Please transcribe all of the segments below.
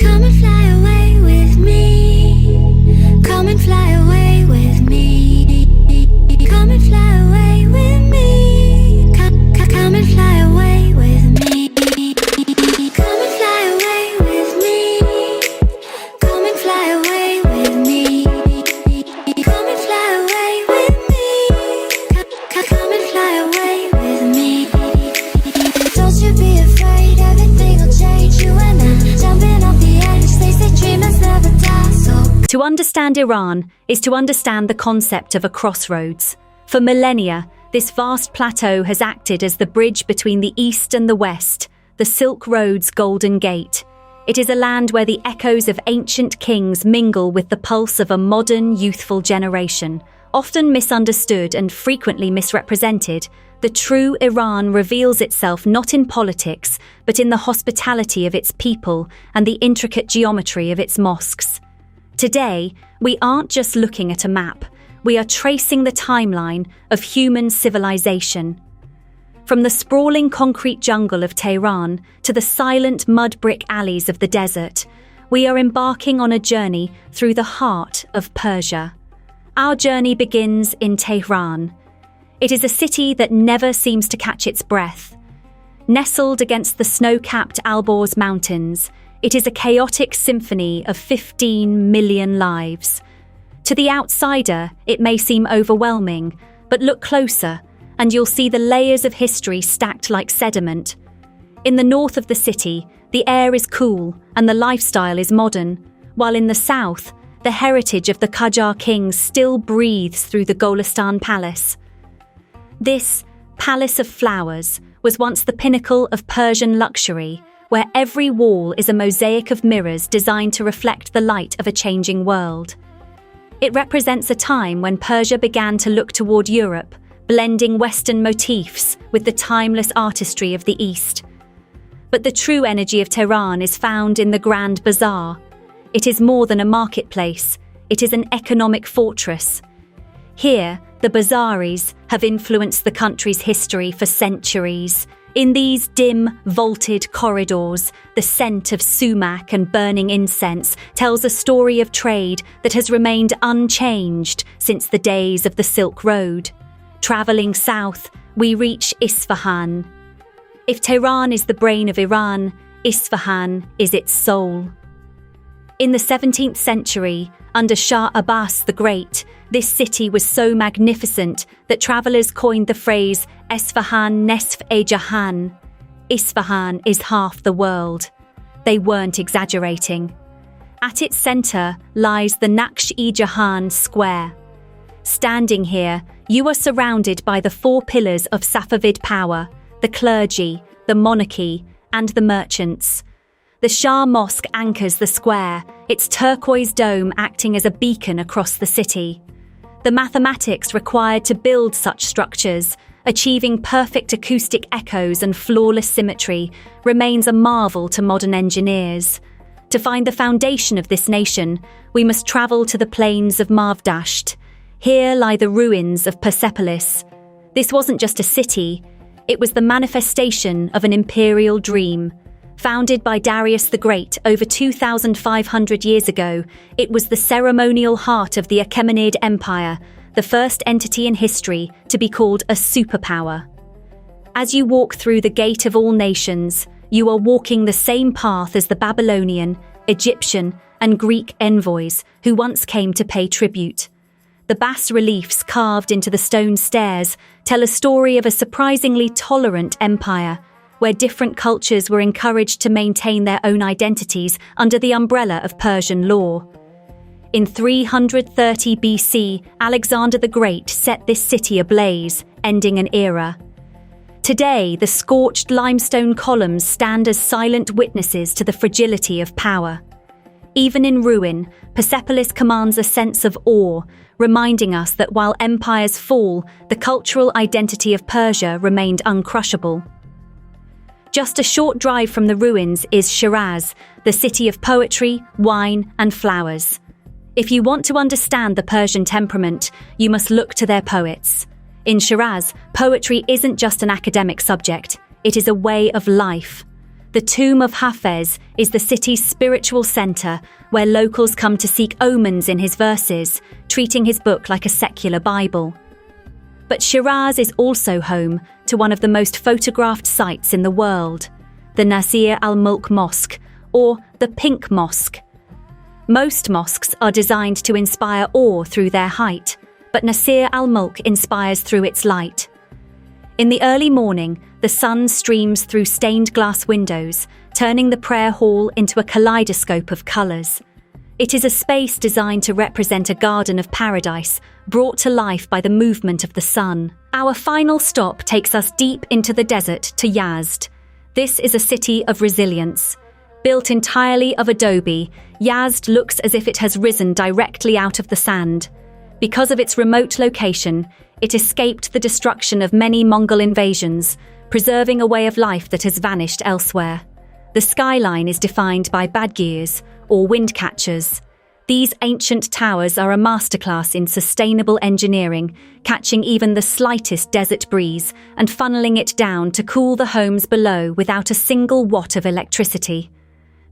Come and fly away with me. Come and fly away with me. Come and fly away with me. Come and fly away with me. Come and fly away with me. Come and fly away with me. Come and fly away with me. Come and fly away with me. Don't you be afraid, everything will change. You and I jumping off the edge. They say dreamers never die. So To understand Iran is to understand the concept of a crossroads. For millennia, this vast plateau has acted as the bridge between the East and the West, the Silk Road's Golden Gate. It is a land where the echoes of ancient kings mingle with the pulse of a modern, youthful generation. Often misunderstood and frequently misrepresented, the true Iran reveals itself not in politics, but in the hospitality of its people and the intricate geometry of its mosques. Today, we aren't just looking at a map, we are tracing the timeline of human civilization. From the sprawling concrete jungle of Tehran to the silent mud brick alleys of the desert, we are embarking on a journey through the heart of Persia. Our journey begins in Tehran. It is a city that never seems to catch its breath. Nestled against the snow-capped Alborz Mountains, it is a chaotic symphony of 15 million lives. To the outsider, it may seem overwhelming, but look closer, and you'll see the layers of history stacked like sediment. In the north of the city, the air is cool and the lifestyle is modern, while in the south, the heritage of the Qajar kings still breathes through the Golestan Palace. This Palace of Flowers was once the pinnacle of Persian luxury, where every wall is a mosaic of mirrors designed to reflect the light of a changing world. It represents a time when Persia began to look toward Europe, blending Western motifs with the timeless artistry of the East. But the true energy of Tehran is found in the Grand Bazaar. It is more than a marketplace, it is an economic fortress. Here, the bazaars have influenced the country's history for centuries. In these dim, vaulted corridors, the scent of sumac and burning incense tells a story of trade that has remained unchanged since the days of the Silk Road. Traveling south, we reach Isfahan. If Tehran is the brain of Iran, Isfahan is its soul. In the 17th century, under Shah Abbas the Great, this city was so magnificent that travelers coined the phrase Isfahan Nesf-e-Jahan. Isfahan is half the world. They weren't exaggerating. At its center lies the Naqsh-e-Jahan Square. Standing here, you are surrounded by the four pillars of Safavid power, the clergy, the monarchy, and the merchants. The Shah Mosque anchors the square, its turquoise dome acting as a beacon across the city. The mathematics required to build such structures, achieving perfect acoustic echoes and flawless symmetry, remains a marvel to modern engineers. To find the foundation of this nation, we must travel to the plains of Mavdasht. Here lie the ruins of Persepolis. This wasn't just a city, it was the manifestation of an imperial dream. Founded by Darius the Great over 2,500 years ago, it was the ceremonial heart of the Achaemenid Empire, the first entity in history to be called a superpower. As you walk through the Gate of All Nations, you are walking the same path as the Babylonian, Egyptian, and Greek envoys who once came to pay tribute. The bas-reliefs carved into the stone stairs tell a story of a surprisingly tolerant empire, where different cultures were encouraged to maintain their own identities under the umbrella of Persian law. In 330 BC, Alexander the Great set this city ablaze, ending an era. Today, the scorched limestone columns stand as silent witnesses to the fragility of power. Even in ruin, Persepolis commands a sense of awe, reminding us that while empires fall, the cultural identity of Persia remained uncrushable. Just a short drive from the ruins is Shiraz, the city of poetry, wine, and flowers. If you want to understand the Persian temperament, you must look to their poets. In Shiraz, poetry isn't just an academic subject, it is a way of life. The tomb of Hafez is the city's spiritual center, where locals come to seek omens in his verses, treating his book like a secular Bible. But Shiraz is also home to one of the most photographed sites in the world, the Nasir al-Mulk Mosque, or the Pink Mosque. Most mosques are designed to inspire awe through their height, but Nasir al-Mulk inspires through its light. In the early morning, the sun streams through stained glass windows, turning the prayer hall into a kaleidoscope of colors. It is a space designed to represent a garden of paradise, brought to life by the movement of the sun. Our final stop takes us deep into the desert to Yazd. This is a city of resilience. Built entirely of adobe, Yazd looks as if it has risen directly out of the sand. Because of its remote location, it escaped the destruction of many Mongol invasions, preserving a way of life that has vanished elsewhere. The skyline is defined by badgirs, or wind catchers. These ancient towers are a masterclass in sustainable engineering, catching even the slightest desert breeze and funneling it down to cool the homes below without a single watt of electricity.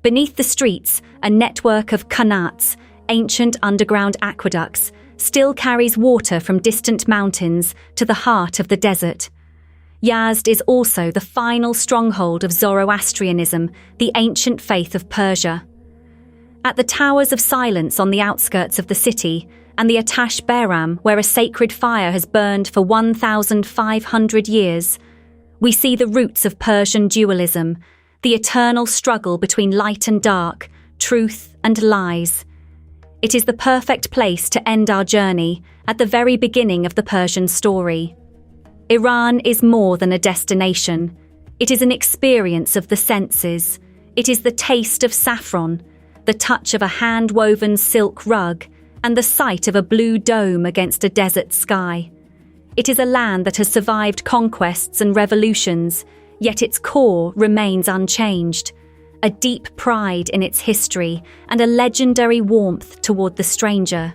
Beneath the streets, a network of qanats, ancient underground aqueducts, still carries water from distant mountains to the heart of the desert. Yazd is also the final stronghold of Zoroastrianism, the ancient faith of Persia. At the Towers of Silence on the outskirts of the city, and the Atash Behram, where a sacred fire has burned for 1,500 years, we see the roots of Persian dualism, the eternal struggle between light and dark, truth and lies. It is the perfect place to end our journey at the very beginning of the Persian story. Iran is more than a destination. It is an experience of the senses. It is the taste of saffron, the touch of a hand-woven silk rug, and the sight of a blue dome against a desert sky. It is a land that has survived conquests and revolutions, yet its core remains unchanged. A deep pride in its history and a legendary warmth toward the stranger.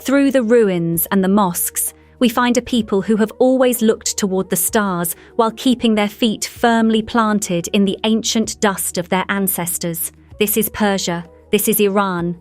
Through the ruins and the mosques, we find a people who have always looked toward the stars while keeping their feet firmly planted in the ancient dust of their ancestors. This is Persia. This is Iran.